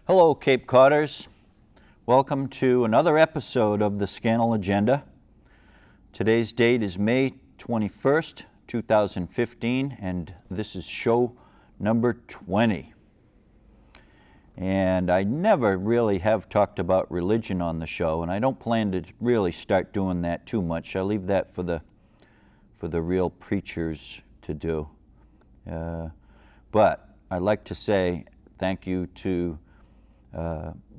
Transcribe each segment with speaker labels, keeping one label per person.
Speaker 1: Hello, Cape Codders. Welcome to another episode of the Scannell Agenda. Today's date is May 21st, 2015, and this is show number 20. And I never really have talked about religion on the show, and I don't plan to really start doing that too much. I leave that for the real preachers to do. But I'd like to say thank you to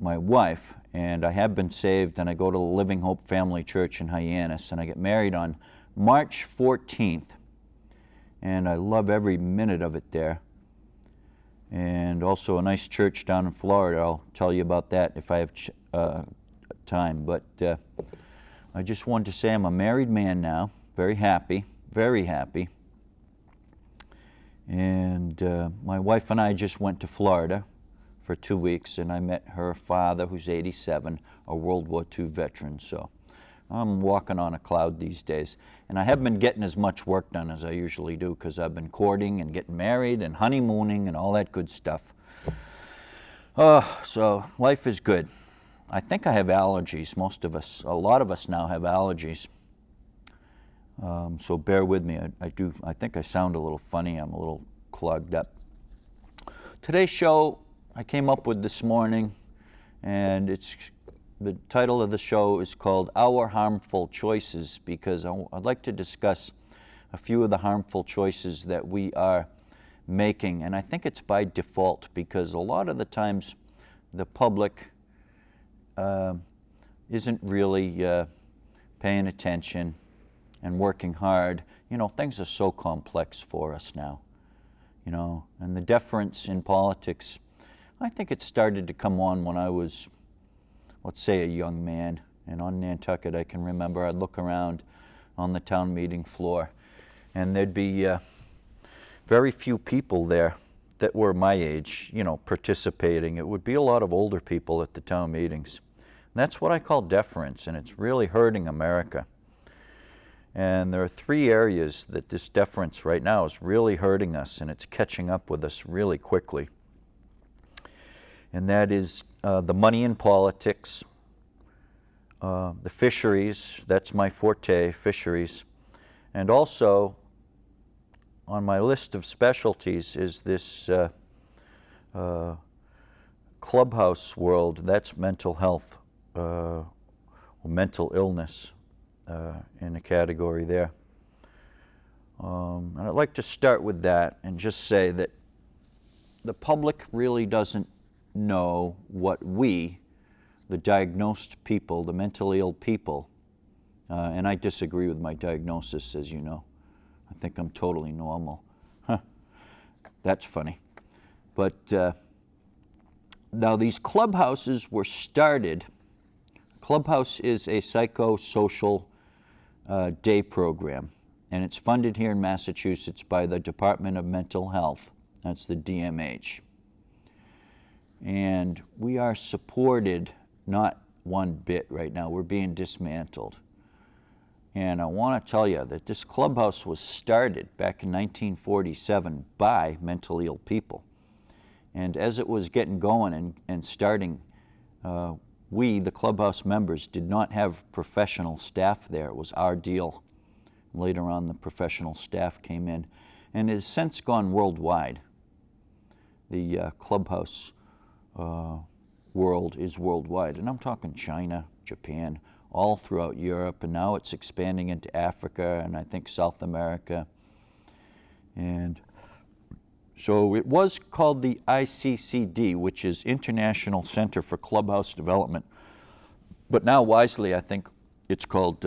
Speaker 1: my wife, and I have been saved, and I go to the Living Hope Family Church in Hyannis, and I get married on March 14th, and I love every minute of it there. And also a nice church down in Florida. I'll tell you about that if I have time, but I just wanted to say I'm a married man now, very happy, and my wife and I just went to Florida for 2 weeks, and I met her father, who's 87, a World War II veteran. So I'm walking on a cloud these days. And I haven't been getting as much work done as I usually do because I've been courting and getting married and honeymooning and all that good stuff. So life is good. I think I have allergies. A lot of us now have allergies. So bear with me. I think I sound a little funny. I'm a little clogged up. Today's show I came up with this morning, and the title of the show is called Our Harmful Choices, because I'd like to discuss a few of the harmful choices that we are making. And I think it's by default, because a lot of the times the public isn't really paying attention and working hard. You know, things are so complex for us now, you know, and the deference in politics, I think it started to come on when I was, let's say, a young man. And on Nantucket, I can remember I'd look around on the town meeting floor, and there'd be very few people there that were my age, you know, participating. It would be a lot of older people at the town meetings. And that's what I call deference, and it's really hurting America. And there are three areas that this deference right now is really hurting us, and it's catching up with us really quickly. And that is the money in politics, the fisheries, that's my forte, fisheries, and also on my list of specialties is this clubhouse world. That's mental health, or mental illness in a category there. And I'd like to start with that and just say that the public really doesn't know what we, the diagnosed people, the mentally ill people, and I disagree with my diagnosis, as you know. I think I'm totally normal. That's funny. But now these clubhouses were started. Clubhouse is a psychosocial day program, and it's funded here in Massachusetts by the Department of Mental Health. That's the DMH. And we are supported not one bit right now. We're being dismantled. And I want to tell you that this clubhouse was started back in 1947 by mentally ill people. And as it was getting going and starting, we, the clubhouse members, did not have professional staff there. It was our deal. Later on, the professional staff came in. And it has since gone worldwide. The clubhouse world is worldwide, and I'm talking China, Japan, all throughout Europe, and now it's expanding into Africa and I think South America. And so it was called the ICCD, which is International Center for Clubhouse Development, but now wisely I think it's called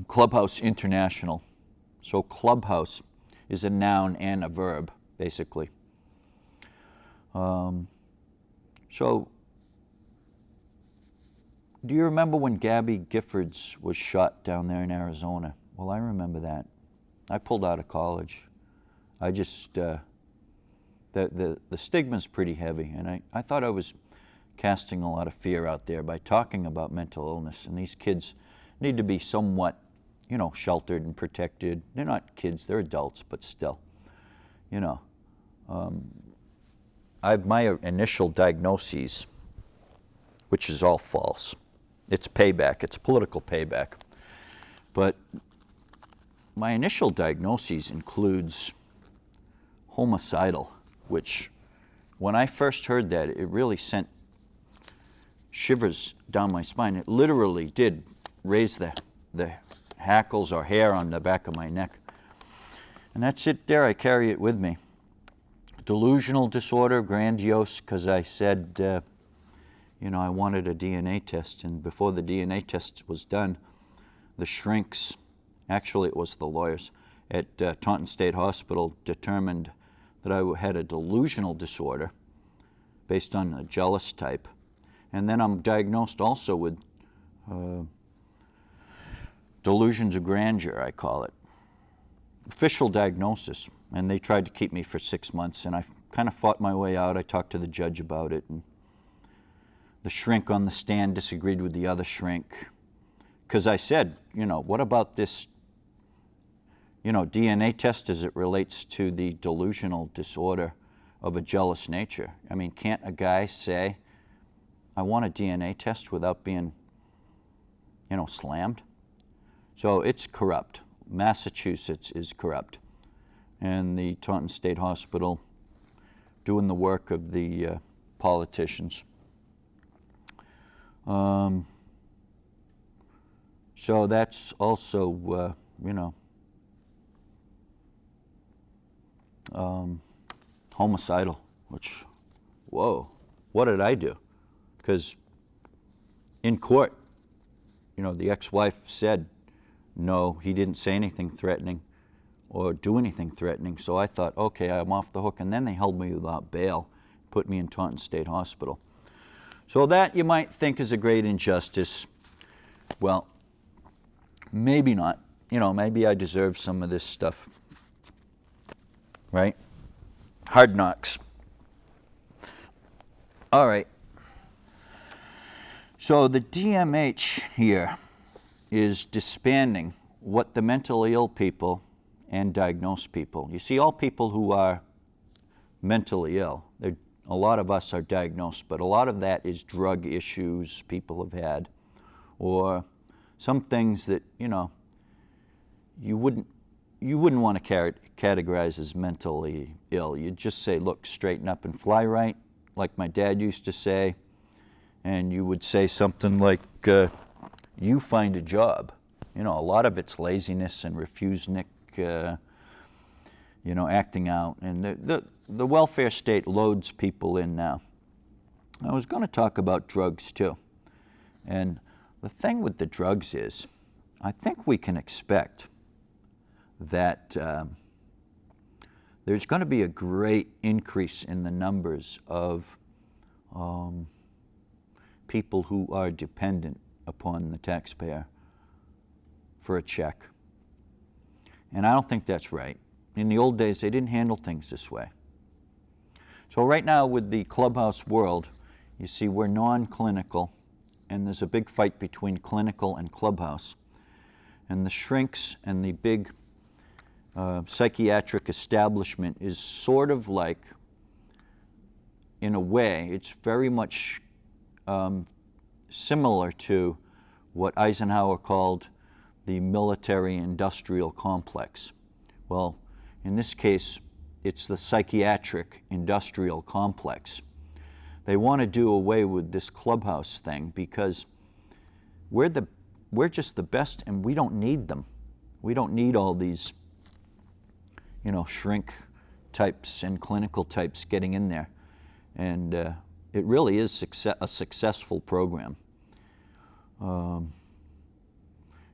Speaker 1: Clubhouse International. So clubhouse is a noun and a verb, basically. So, do you remember when Gabby Giffords was shot down there in Arizona? Well, I remember that. I pulled out of college. I just, the stigma's pretty heavy, and I thought I was casting a lot of fear out there by talking about mental illness, and these kids need to be somewhat, you know, sheltered and protected. They're not kids, they're adults, but still, you know. my initial diagnoses, which is all false. It's payback. It's political payback. But my initial diagnoses includes homicidal, which when I first heard that, it really sent shivers down my spine. It literally did raise the hackles or hair on the back of my neck. And that's it there. I carry it with me. Delusional disorder, grandiose, because I said, I wanted a DNA test. And before the DNA test was done, the shrinks, actually it was the lawyers at Taunton State Hospital, determined that I had a delusional disorder based on a jealous type. And then I'm diagnosed also with delusions of grandeur, I call it. Official diagnosis. And they tried to keep me for 6 months, and I kind of fought my way out. I talked to the judge about it, and the shrink on the stand disagreed with the other shrink. Because I said, what about this, DNA test as it relates to the delusional disorder of a jealous nature? I mean, can't a guy say, I want a DNA test without being, slammed? So it's corrupt. Massachusetts is corrupt. And the Taunton State Hospital doing the work of the politicians. So that's also, homicidal, which, whoa, what did I do? Because in court, the ex-wife said, no, he didn't say anything threatening or do anything threatening. So I thought, okay, I'm off the hook. And then they held me without bail, put me in Taunton State Hospital. So that you might think is a great injustice. Well, maybe not. Maybe I deserve some of this stuff, right? Hard knocks. All right. So the DMH here is disbanding what the mentally ill people and diagnosed people. You see, all people who are mentally ill, a lot of us are diagnosed, but a lot of that is drug issues people have had, or some things that, you wouldn't want to categorize as mentally ill. You'd just say, look, straighten up and fly right, like my dad used to say, and you would say something like, you find a job. A lot of it's laziness and refusenick, acting out. And the welfare state loads people in now. I was going to talk about drugs too. And the thing with the drugs is, I think we can expect that there's going to be a great increase in the numbers of people who are dependent upon the taxpayer for a check. And I don't think that's right. In the old days, they didn't handle things this way. So right now with the clubhouse world, you see we're non-clinical, and there's a big fight between clinical and clubhouse. And the shrinks and the big psychiatric establishment is sort of like, in a way, it's very much similar to what Eisenhower called the military-industrial complex. Well, in this case, it's the psychiatric-industrial complex. They want to do away with this clubhouse thing because we're just the best, and we don't need them. We don't need all these, shrink types and clinical types getting in there. And it really is a successful program.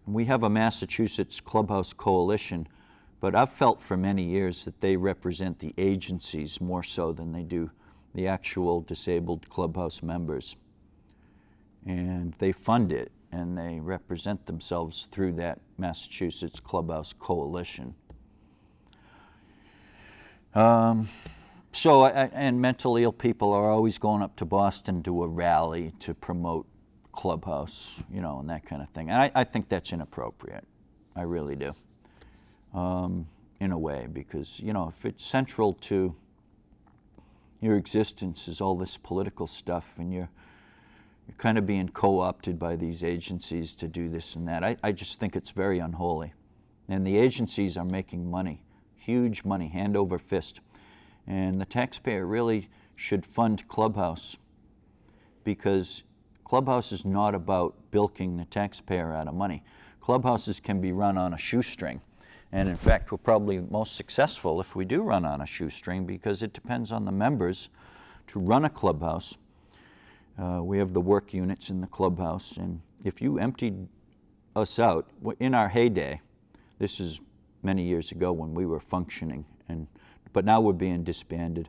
Speaker 1: We have a Massachusetts Clubhouse Coalition, but I've felt for many years that they represent the agencies more so than they do the actual disabled clubhouse members. And they fund it, and they represent themselves through that Massachusetts Clubhouse Coalition. And mentally ill people are always going up to Boston to a rally to promote Clubhouse, and that kind of thing. And I think that's inappropriate. I really do, in a way, because, if it's central to, your existence is all this political stuff, and you're kind of being co-opted by these agencies to do this and that. I just think it's very unholy. And the agencies are making money, huge money, hand over fist. And the taxpayer really should fund Clubhouse, because Clubhouse is not about bilking the taxpayer out of money. Clubhouses can be run on a shoestring. And in fact, we're probably most successful if we do run on a shoestring, because it depends on the members to run a clubhouse. We have the work units in the clubhouse, and if you emptied us out, in our heyday, this is many years ago when we were functioning, but now we're being disbanded.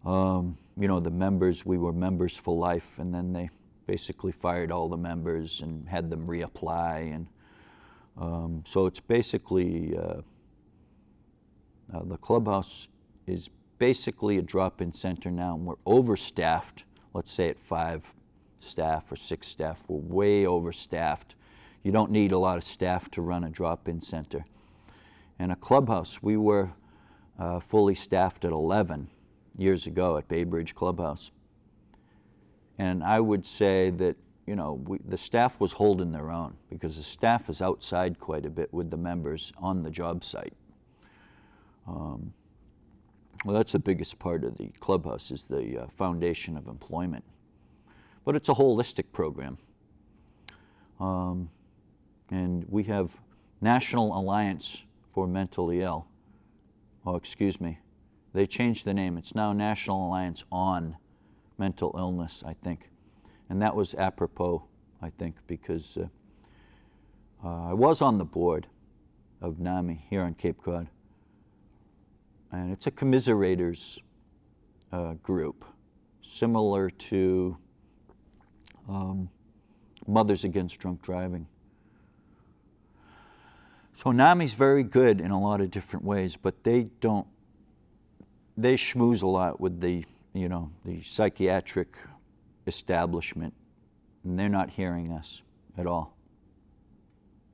Speaker 1: You know, the members, we were members for life, and then they basically fired all the members and had them reapply, and so it's basically, the clubhouse is basically a drop-in center now, and we're overstaffed. Let's say at 5 staff or 6 staff, we're way overstaffed. You don't need a lot of staff to run a drop-in center. And a clubhouse, we were fully staffed at 11 years ago at Bay Bridge Clubhouse. And I would say that, you know, the staff was holding their own, because the staff is outside quite a bit with the members on the job site. Well, that's the biggest part of the clubhouse, is the foundation of employment. But it's a holistic program. And we have National Alliance for Mentally Ill. Oh, excuse me. They changed the name. It's now National Alliance on Mental Illness, I think. And that was apropos, I think, because I was on the board of NAMI here on Cape Cod. And it's a commiserators group, similar to Mothers Against Drunk Driving. So NAMI's very good in a lot of different ways, but they schmooze a lot with the psychiatric establishment, and they're not hearing us at all.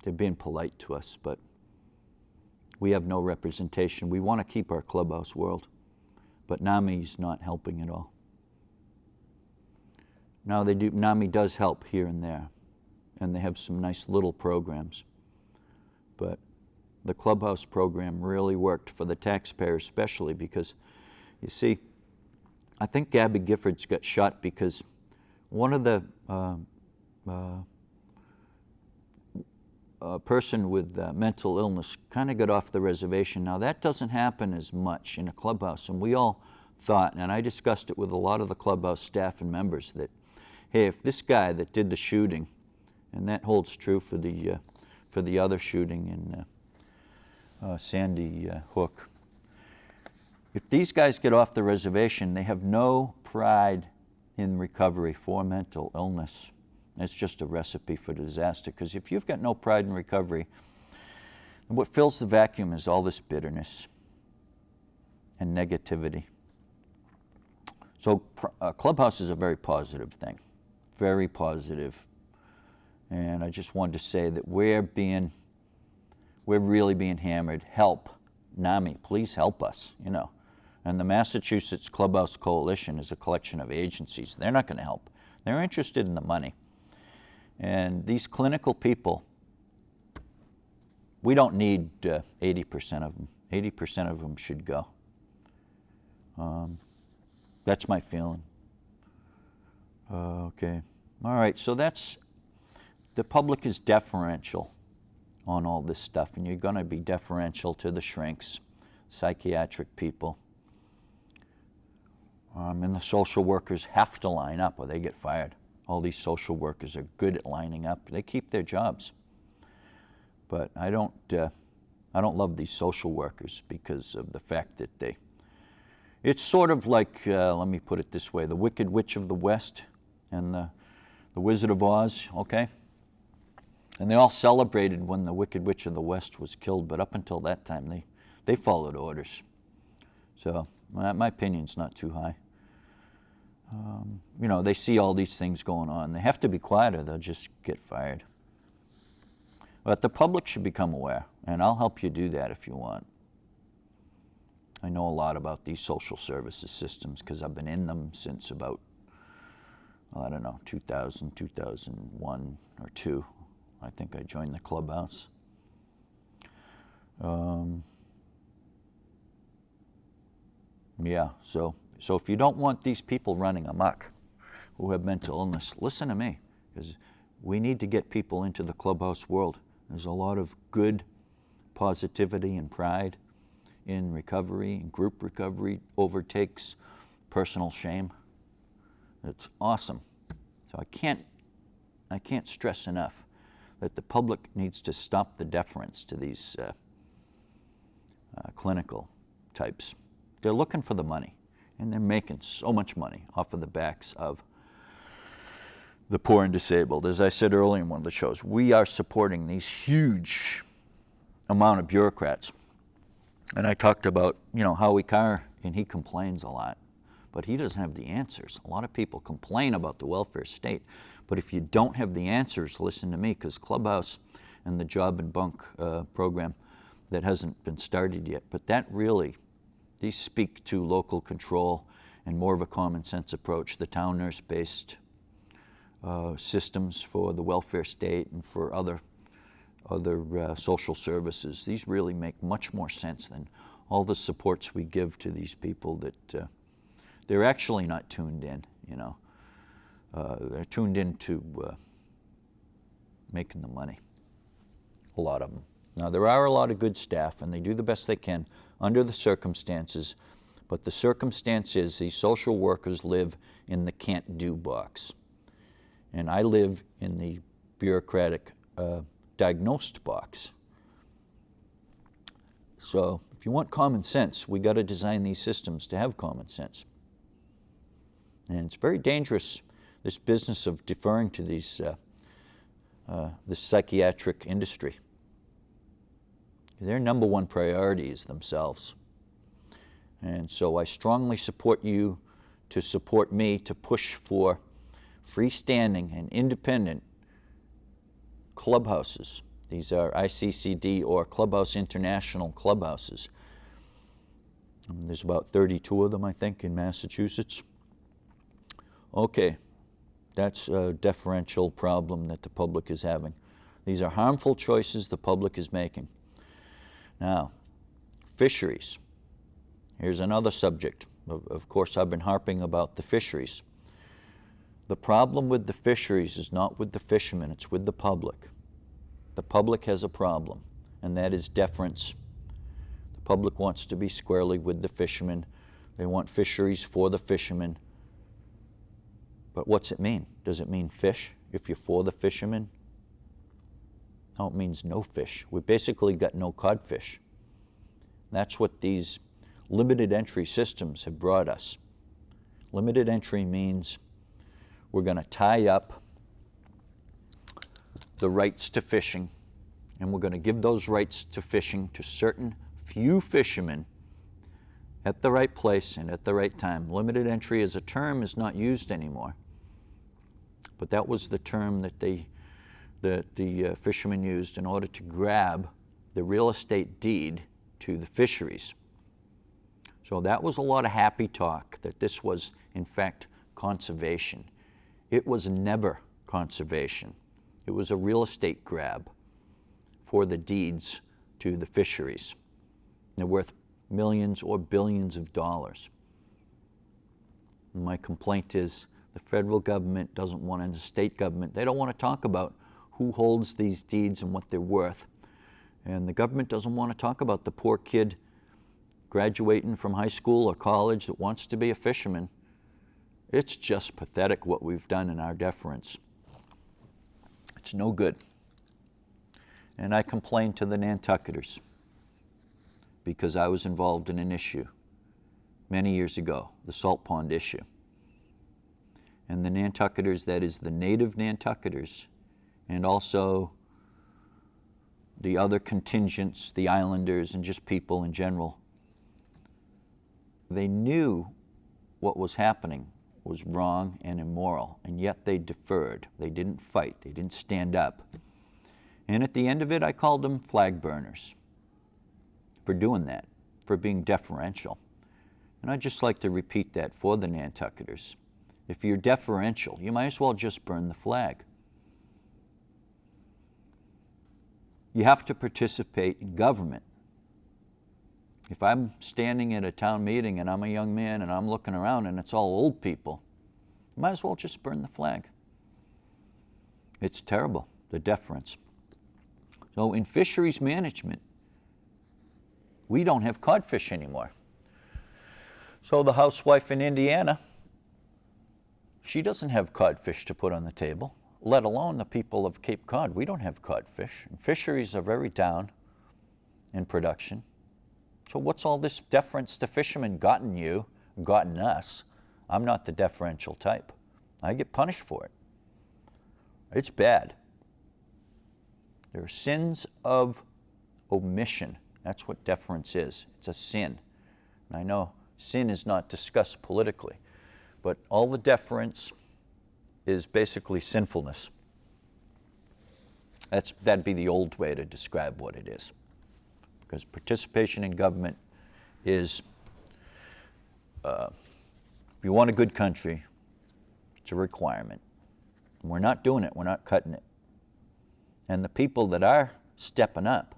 Speaker 1: They're being polite to us, but we have no representation. We want to keep our clubhouse world, but NAMI's not helping at all. Now NAMI does help here and there, and they have some nice little programs. But the clubhouse program really worked for the taxpayer, especially because, you see, I think Gabby Giffords got shot because one of the person with mental illness kind of got off the reservation. Now that doesn't happen as much in a clubhouse, and we all thought, and I discussed it with a lot of the clubhouse staff and members, that, hey, if this guy that did the shooting, and that holds true for the other shooting in Sandy Hook, if these guys get off the reservation, they have no pride in recovery for mental illness. It's just a recipe for disaster, because if you've got no pride in recovery, what fills the vacuum is all this bitterness and negativity. So Clubhouse is a very positive thing, very positive. And I just wanted to say that we're really being hammered. Help, NAMI, please help us, you know. And the Massachusetts Clubhouse Coalition is a collection of agencies. They're not going to help. They're interested in the money. And these clinical people, we don't need 80% of them. 80% of them should go. That's my feeling. Okay. All right, so the public is deferential on all this stuff, and you're going to be deferential to the shrinks, psychiatric people. And the social workers have to line up or they get fired. All these social workers are good at lining up. They keep their jobs. But I don't love these social workers because of the fact that it's sort of like, let me put it this way, the Wicked Witch of the West and the Wizard of Oz, okay? And they all celebrated when the Wicked Witch of the West was killed, but up until that time, they followed orders. So my opinion's not too high. You know, they see all these things going on. They have to be quiet or they'll just get fired. But the public should become aware, and I'll help you do that if you want. I know a lot about these social services systems because I've been in them since about, I don't know, 2000, 2001 or 2. I think I joined the clubhouse. Yeah, so if you don't want these people running amok who have mental illness, listen to me, because we need to get people into the clubhouse world. There's a lot of good positivity and pride in recovery, and group recovery overtakes personal shame. It's awesome. So I can't stress enough that the public needs to stop the deference to these clinical types. They're looking for the money, and they're making so much money off of the backs of the poor and disabled. As I said earlier in one of the shows, we are supporting these huge amount of bureaucrats. And I talked about, Howie Carr, and he complains a lot, but he doesn't have the answers. A lot of people complain about the welfare state, but if you don't have the answers, listen to me, because Clubhouse and the Job and Bunk program that hasn't been started yet, but that really, these speak to local control and more of a common sense approach. The town nurse-based systems for the welfare state and for other social services. These really make much more sense than all the supports we give to these people that they're actually not tuned in, They're tuned into making the money, a lot of them. Now, there are a lot of good staff, and they do the best they can under the circumstances, but the circumstance is these social workers live in the can't-do box. And I live in the bureaucratic diagnosed box. So if you want common sense, we got to design these systems to have common sense. And it's very dangerous, this business of deferring to these this psychiatric industry. Their number one priority is themselves. And so I strongly support you to support me to push for freestanding and independent clubhouses. These are ICCD or Clubhouse International clubhouses. There's about 32 of them, I think, in Massachusetts. Okay, that's a deferential problem that the public is having. These are harmful choices the public is making. Now, fisheries. Here's another subject. Of course, I've been harping about the fisheries. The problem with the fisheries is not with the fishermen, it's with the public. The public has a problem, and that is deference. The public wants to be squarely with the fishermen. They want fisheries for the fishermen. But what's it mean? Does it mean fish if you're for the fishermen? No, it means no fish. We basically got no codfish. That's what these limited entry systems have brought us. Limited entry means we're going to tie up the rights to fishing, and we're going to give those rights to fishing to certain few fishermen at the right place and at the right time. Limited entry as a term is not used anymore, but that was the term that the fishermen used in order to grab the real estate deed to the fisheries. So that was a lot of happy talk, that this was, in fact, conservation. It was never conservation. It was a real estate grab for the deeds to the fisheries. They're worth millions or billions of dollars. And my complaint is the federal government doesn't want, and the state government, they don't want to talk about who holds these deeds and what they're worth. And the government doesn't want to talk about the poor kid graduating from high school or college that wants to be a fisherman. It's just pathetic what we've done in our deference. It's no good. And I complained to the Nantucketers because I was involved in an issue many years ago, the salt pond issue. And the Nantucketers, that is the native Nantucketers, and also the other contingents, the islanders, and just people in general, they knew what was happening was wrong and immoral, and yet they deferred. They didn't fight. They didn't stand up. And at the end of it, I called them flag burners for doing that. for being deferential. And I'd just like to repeat that for the Nantucketers. If you're deferential, you might as well just burn the flag. You have to participate in government. If I'm standing at a town meeting and I'm a young man and I'm looking around and it's all old people, you might as well just burn the flag. It's terrible, the deference. So in fisheries management, we don't have codfish anymore. So the housewife in Indiana, she doesn't have codfish to put on the table, let alone the people of Cape Cod. We don't have codfish. And fisheries are very down in production. So what's all this deference to fishermen gotten you, gotten us? I'm not the deferential type. I get punished for it. It's bad. There are sins of omission. That's what deference is. It's a sin. And I know sin is not discussed politically, but all the deference is basically sinfulness. That'd be the old way to describe what it is. Because participation in government is, if you want a good country, it's a requirement. And we're not doing it, we're not cutting it. And the people that are stepping up,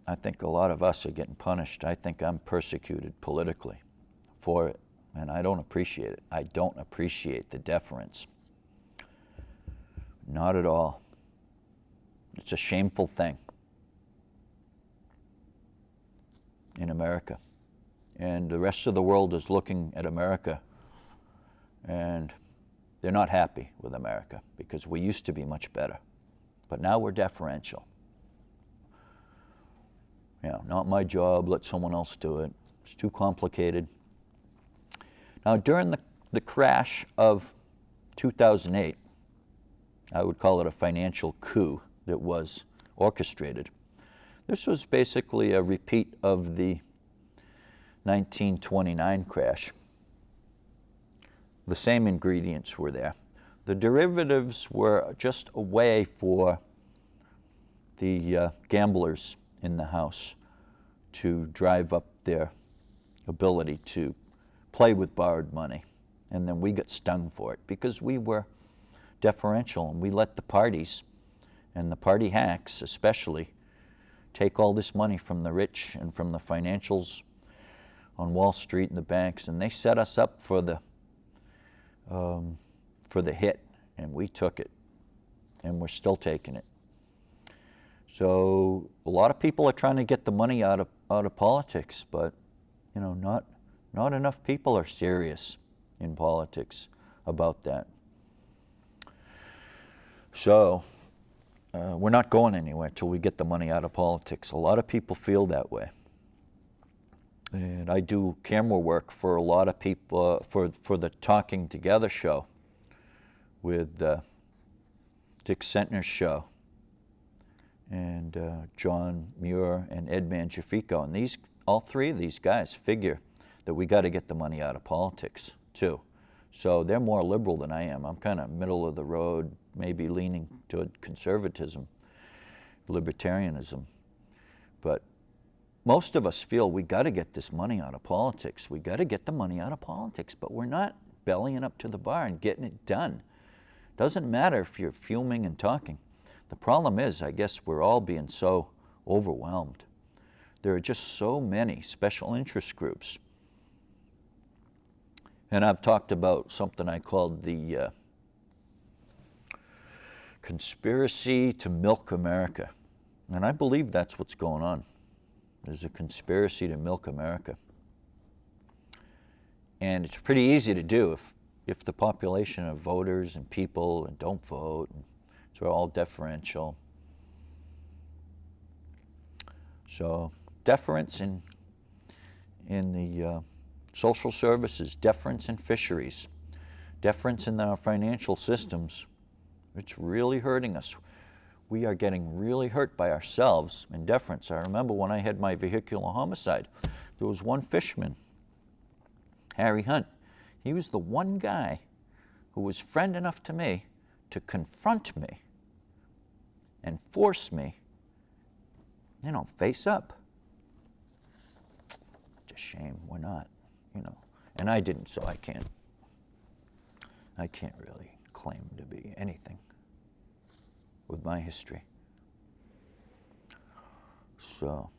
Speaker 1: I think a lot of us are getting punished. I think I'm persecuted politically for it, and I don't appreciate it. I don't appreciate the deference. Not at all. It's a shameful thing in America. And the rest of the world is looking at America, and they're not happy with America because we used to be much better. But now we're deferential. Not my job, let someone else do it. It's too complicated. Now, during the crash of 2008, I would call it a financial coup that was orchestrated. This was basically a repeat of the 1929 crash. The same ingredients were there. The derivatives were just a way for the gamblers in the house to drive up their ability to play with borrowed money. And then we got stung for it because we were deferential and we let the parties and the party hacks especially take all this money from the rich and from the financials on Wall Street and the banks, and they set us up for the hit, and we took it, and we're still taking it. So a lot of people are trying to get the money out of politics, but not enough people are serious in politics about that. So we're not going anywhere till we get the money out of politics. A lot of people feel that way. And I do camera work for a lot of people for the Talking Together show with Dick Sentner's show and John Muir and Ed Mangiafico. And all three of these guys figure that we got to get the money out of politics too. So they're more liberal than I am. I'm kind of middle of the road, maybe leaning toward conservatism, libertarianism. But most of us feel we got to get this money out of politics. We got to get the money out of politics, but we're not bellying up to the bar and getting it done. Doesn't matter if you're fuming and talking. The problem is, I guess we're all being so overwhelmed. There are just so many special interest groups. And I've talked about something I called the conspiracy to milk America. And I believe that's what's going on. There's a conspiracy to milk America. And it's pretty easy to do if the population of voters and people and don't vote, and so we're all deferential. So deference in the social services, deference in fisheries, deference in our financial systems, it's really hurting us. We are getting really hurt by ourselves in deference. I remember when I had my vehicular homicide, there was one fisherman, Harry Hunt. He was the one guy who was friend enough to me to confront me and force me, face up. shame. We're not, and I didn't, so I can't really claim to be anything with my history. So,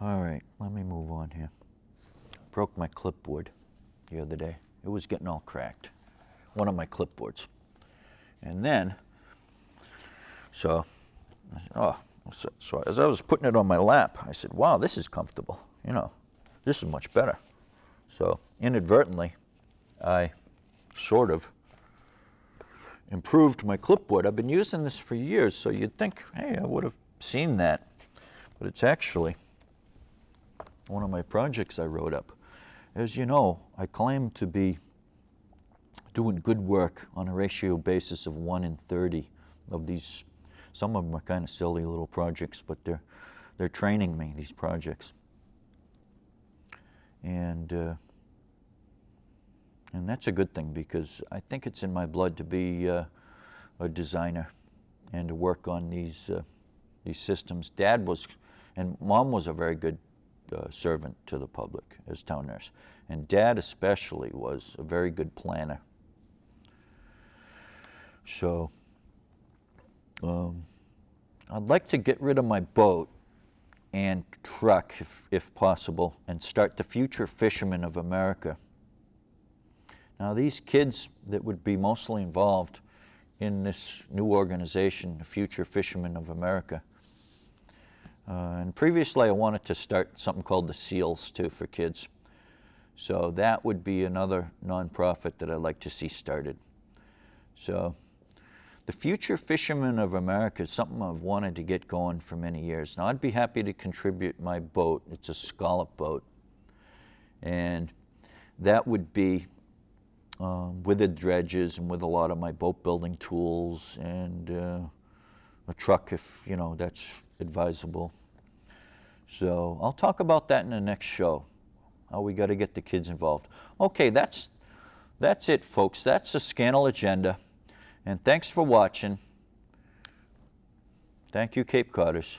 Speaker 1: all right, let me move on here. Broke my clipboard the other day. It was getting all cracked. One of my clipboards. And then, so as I was putting it on my lap, I said, wow, this is comfortable. This is much better. So inadvertently, I sort of improved my clipboard. I've been using this for years, so you'd think, hey, I would have seen that. But it's actually one of my projects I wrote up. As you know, I claim to be doing good work on a ratio basis of 1 in 30 of these. Some of them are kind of silly little projects, but they're training me, these projects. And that's a good thing, because I think it's in my blood to be a designer and to work on these systems. Dad was, and Mom was a very good servant to the public as town nurse. And Dad especially was a very good planner. So I'd like to get rid of my boat and truck, if possible, and start the Future Fishermen of America. Now, these kids that would be mostly involved in this new organization, the Future Fishermen of America, and previously I wanted to start something called the SEALs too for kids. So that would be another nonprofit that I'd like to see started. So the Future Fishermen of America is something I've wanted to get going for many years. Now, I'd be happy to contribute my boat. It's a scallop boat. And that would be with the dredges and with a lot of my boat building tools, and a truck if, that's advisable. So I'll talk about that in the next show, how we got to get the kids involved. Okay, that's it, folks. That's the Scannell agenda. And thanks for watching. Thank you, Cape Codders.